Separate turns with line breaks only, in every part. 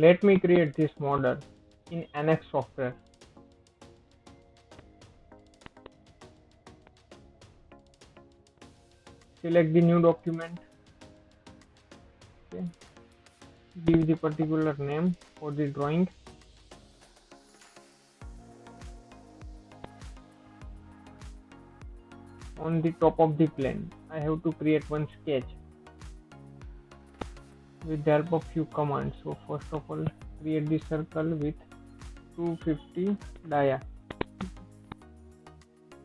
Let me create this model in NX software. Select the new document. Okay. Give the particular name for the drawing. On the top of the plane, I have to create one sketch with the help of few commands. So first of all, create the circle with 250 dia.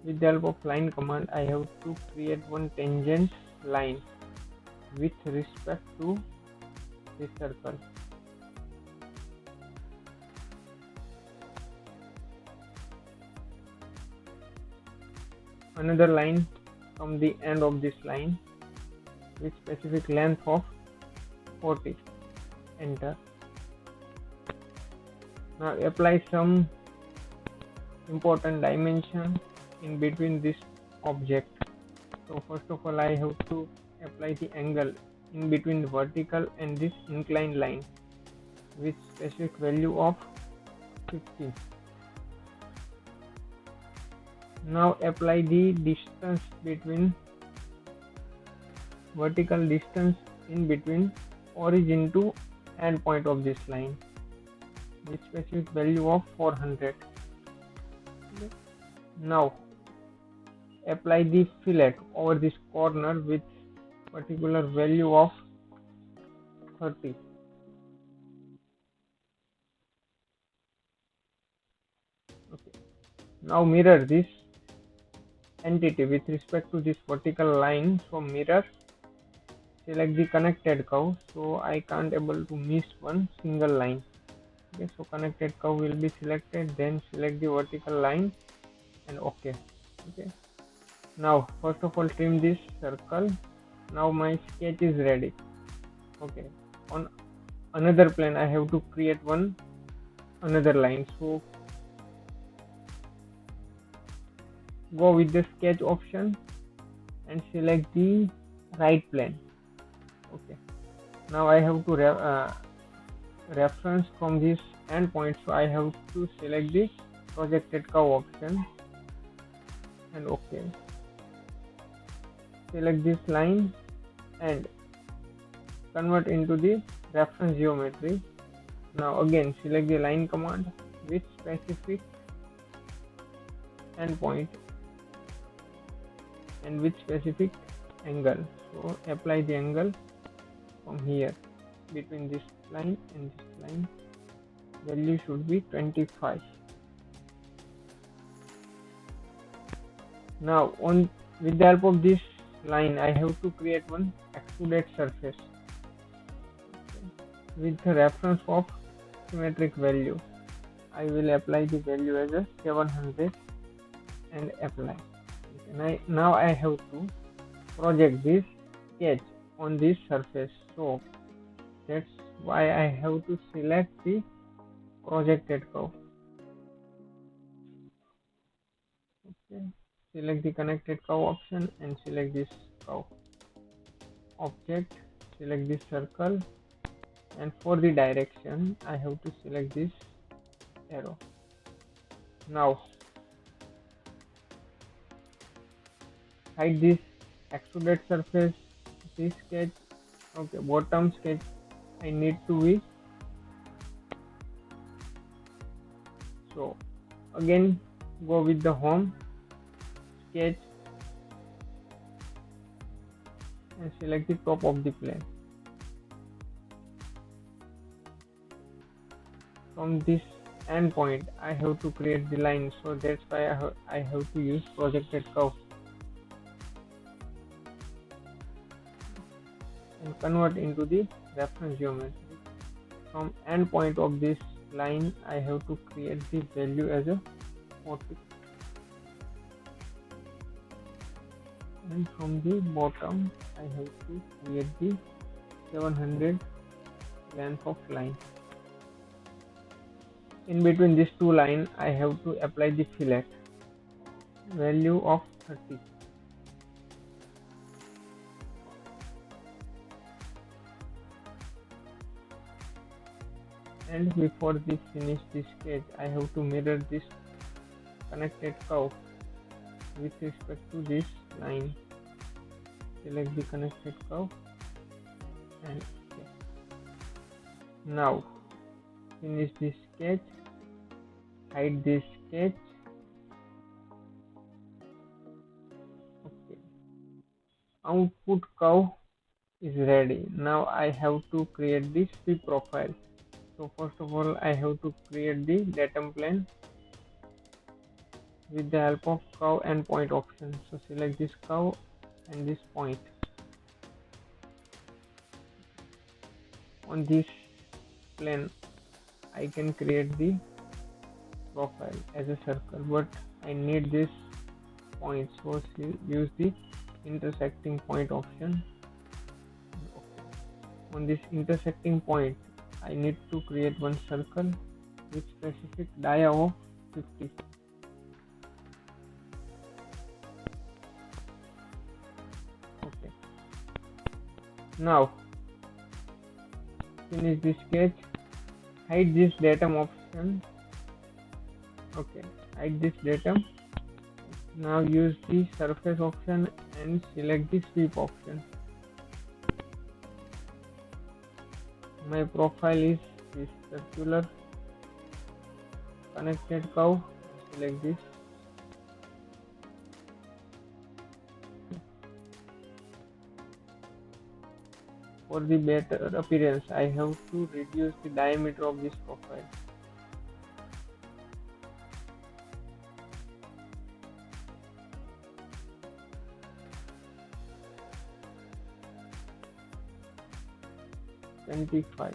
With the help of line command, I have to create one tangent line with respect to this circle. Another line from the end of this line with specific length of 40. Enter. Now apply some important dimension in between this object. So first of all, I have to apply the angle in between the vertical and this inclined line with specific value of 50. Now apply the distance between vertical distance in between origin to end point of this line with specific value of 400. Now apply the fillet over this corner with particular value of 30. Okay. Now mirror this entity with respect to this vertical line. So mirror, select the connected curve, so I can't able to miss one single line. Okay, so connected curve will be selected, then select the vertical line and okay. Now first of all, trim this circle. Now my sketch is ready. Okay, on another plane I have to create another line. So go with the sketch option and select the right plane. Okay, now I have to reference from this endpoint, so I have to select the projected curve option and okay. Select this line and convert into the reference geometry. Now again select the line command with specific endpoint and with specific angle. So apply the angle from here between this line and this line. Value should be 25. Now with the help of this line, I have to create one extruded surface with the reference of symmetric value. I will apply the value as a 700 and apply. Okay, now I have to project this sketch on this surface, so that's why I have to select the projected curve. Okay. Select the connected curve option and select this curve object, select this circle, and for the direction I have to select this arrow. Now hide this extruded surface, this sketch. Okay, bottom sketch I need to be. So again go with the home, sketch, and select the top of the plane. From this endpoint I have to create the line, so that's why I have to use projected curve and convert into the reference geometry. From endpoint of this line I have to create the value as a 40. And from the bottom I have to create the 700 length of line. In between these two lines I have to apply the fillet value of 30. And before we finish this sketch, I have to mirror this connected curve with respect to this line. Select the connected curve and okay. Now finish this sketch, hide this sketch. Okay. Output curve is ready. Now I have to create the sweep profile. So first of all, I have to create the datum plane with the help of curve and point option. So select this curve and this point. On this plane, I can create the profile as a circle, but I need this point, so use the intersecting point option. Okay. On this intersecting point, I need to create one circle with specific dia of 50. Okay. Now finish this sketch, hide this datum option. Okay, hide this datum. Now use the surface option and select the sweep option. My profile is this circular connected curve. Select this. For the better appearance, I have to reduce the diameter of this profile. $25.